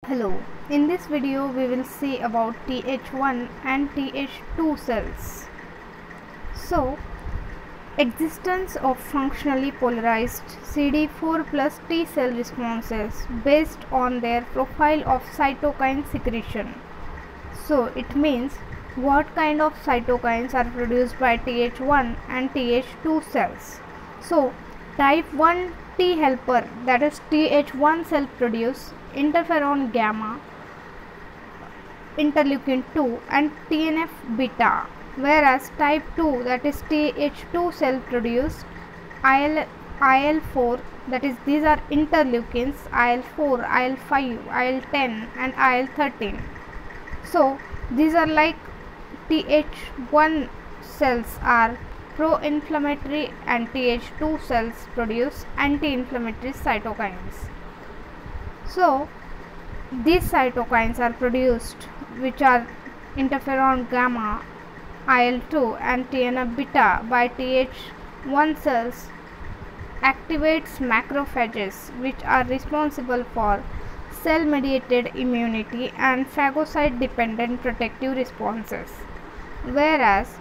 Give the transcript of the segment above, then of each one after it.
Hello, in this video we will see about Th1 and Th2 cells. So, existence of functionally polarized CD4 plus T cell responses based on their profile of cytokine secretion. So, it means what kind of cytokines are produced by Th1 and Th2 cells. So, type 1 T helper, that is Th1 cell produce interferon gamma, interleukin 2 and TNF beta, whereas type 2, that is Th2 cell produce IL4, that is these are interleukins IL4, IL5, IL10 and IL13. So these are like Th1 cells are pro-inflammatory and Th2 cells produce anti-inflammatory cytokines. So these cytokines are produced, which are interferon gamma, IL2 and TNF beta by Th1 cells, activates macrophages, which are responsible for cell mediated immunity and phagocyte dependent protective responses, whereas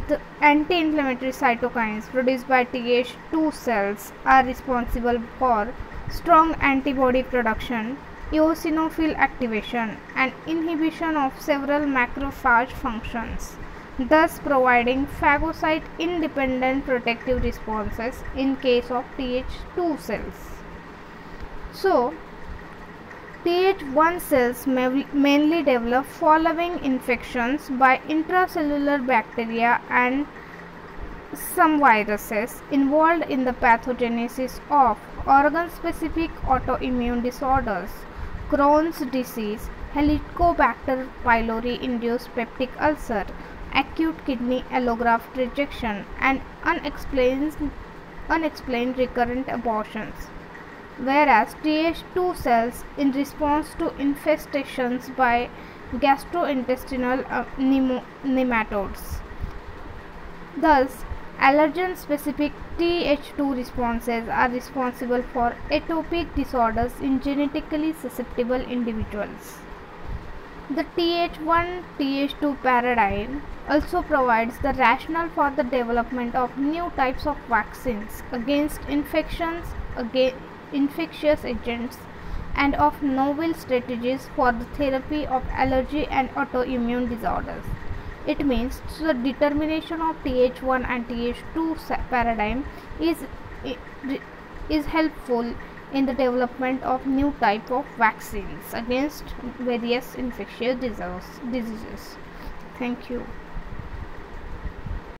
the anti-inflammatory cytokines produced by Th2 cells are responsible for strong antibody production, eosinophil activation and inhibition of several macrophage functions, thus providing phagocyte independent protective responses in case of Th2 cells. So, Th1 cells mainly develop following infections by intracellular bacteria and some viruses involved in the pathogenesis of organ-specific autoimmune disorders, Crohn's disease, Helicobacter pylori-induced peptic ulcer, acute kidney allograft rejection, and unexplained recurrent abortions, whereas Th2 cells in response to infestations by gastrointestinal nematodes. Thus, allergen-specific Th2 responses are responsible for atopic disorders in genetically susceptible individuals. The Th1-Th2 paradigm also provides the rationale for the development of new types of vaccines against infections, infectious agents, and of novel strategies for the therapy of allergy and autoimmune disorders. It means the determination of Th1 and Th2 paradigm is helpful in the development of new type of vaccines against various infectious diseases. Thank you.